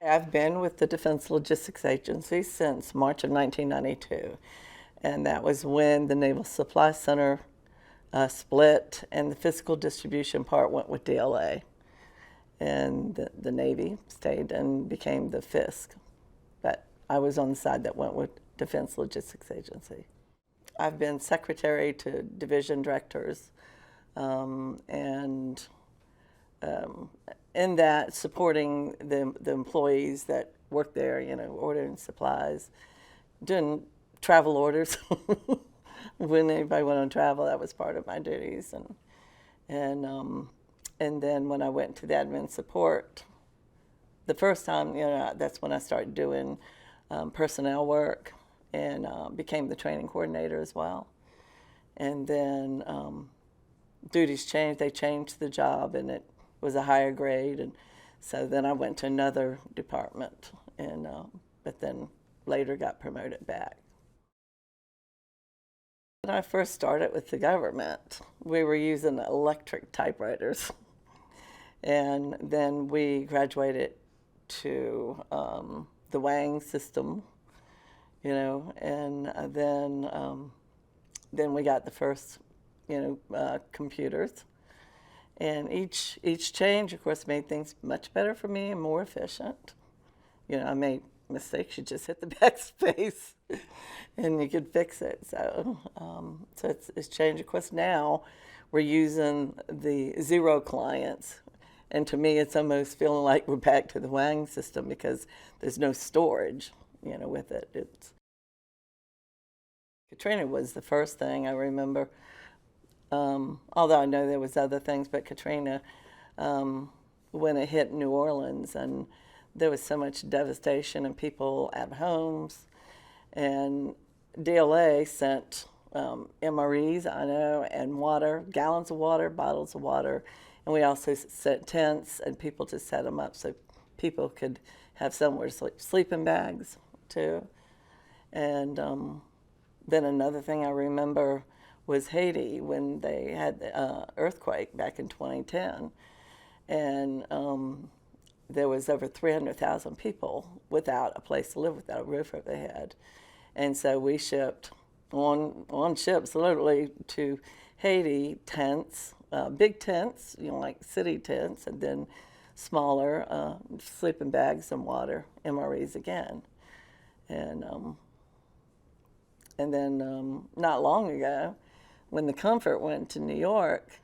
I've been with the Defense Logistics Agency since March of 1992, and that was when the Naval Supply Center split and the physical distribution part went with DLA, and the Navy stayed and became the FISC. But I was on the side that went with Defense Logistics Agency. I've been secretary to division directors, and in that, supporting the employees that work there, ordering supplies, doing travel orders. When anybody went on travel, that was part of my duties. And then when I went to the admin support, the first time, that's when I started doing personnel work and became the training coordinator as well. And then duties changed. They changed the job, and it was a higher grade, and so then I went to another department, and but then later got promoted back. When I first started with the government, we were using electric typewriters, and then we graduated to the WANG system, and then we got the first, computers. And each change, of course, made things much better for me and more efficient. I made mistakes. You just hit the backspace, and you could fix it. So, it's changed. Of course, now we're using the zero clients, and to me, it's almost feeling like we're back to the WANG system because there's no storage, with it. Katrina was the first thing I remember. Although I know there was other things, but Katrina, when it hit New Orleans, and there was so much devastation and people at homes, and DLA sent MREs, I know, and water, gallons of water, bottles of water, and we also sent tents and people to set them up so people could have somewhere to sleep, sleeping bags too. And then another thing I remember was Haiti, when they had the earthquake back in 2010, and there was over 300,000 people without a place to live, without a roof over their head. And so we shipped on ships literally to Haiti tents, big tents, like city tents, and then smaller sleeping bags and water, MREs again. And then not long ago, when the Comfort went to New York,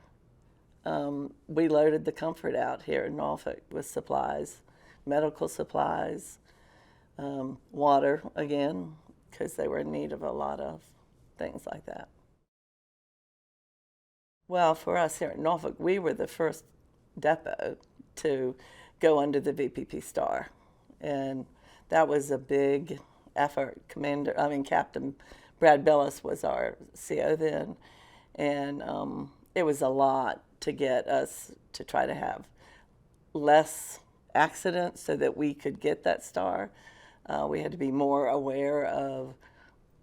we loaded the Comfort out here in Norfolk with supplies, medical supplies, water again, because they were in need of a lot of things like that. Well, for us here at Norfolk, we were the first depot to go under the VPP star, and that was a big effort. Captain Brad Bellis was our CO then, and it was a lot to get us to try to have less accidents so that we could get that star. We had to be more aware of,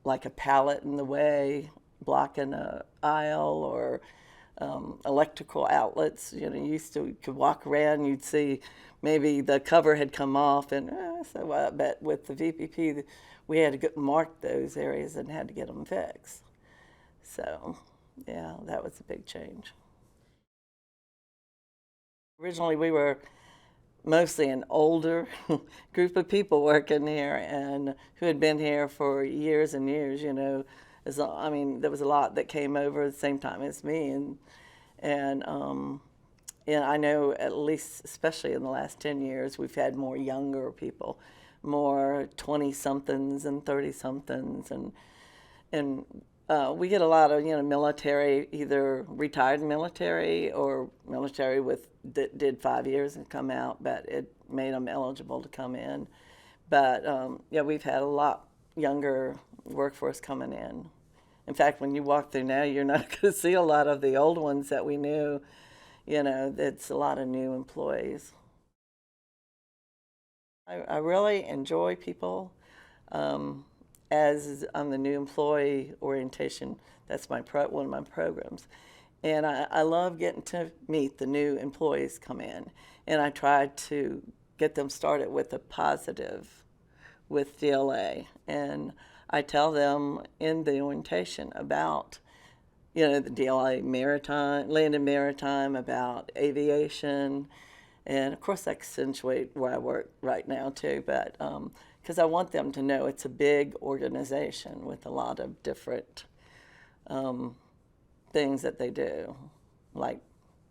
like, a pallet in the way, blocking an aisle, or electrical outlets. You could walk around, you'd see maybe the cover had come off, and but with the VPP, we had to mark those areas and had to get them fixed. So, yeah, that was a big change. Originally, we were mostly an older group of people working here, and who had been here for years and years. There was a lot that came over at the same time as me, and I know, at least, especially in the last 10 years, we've had more younger people, more 20-somethings and 30-somethings, and we get a lot of military, either retired military or military that did 5 years and come out, but it made them eligible to come in. But we've had a lot younger workforce coming in. In fact, when you walk through now, you're not going to see a lot of the old ones that we knew. It's a lot of new employees. I really enjoy people. As I'm the new employee orientation, that's one of my programs. And I love getting to meet the new employees come in. And I try to get them started with a positive with DLA. And I tell them in the orientation about, the DLA maritime, land and maritime, about aviation, and of course I accentuate where I work right now too, but because I want them to know it's a big organization with a lot of different things that they do, like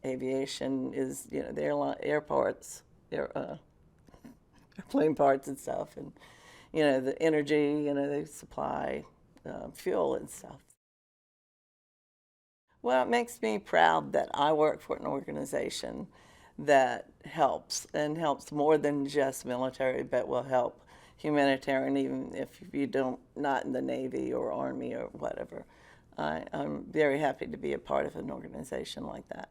aviation is, the air parts, airplane parts and stuff, and the energy, they supply fuel and stuff. Well, it makes me proud that I work for an organization that helps, and helps more than just military, but will help humanitarian even if you don't, not in the Navy or Army or whatever. I'm very happy to be a part of an organization like that.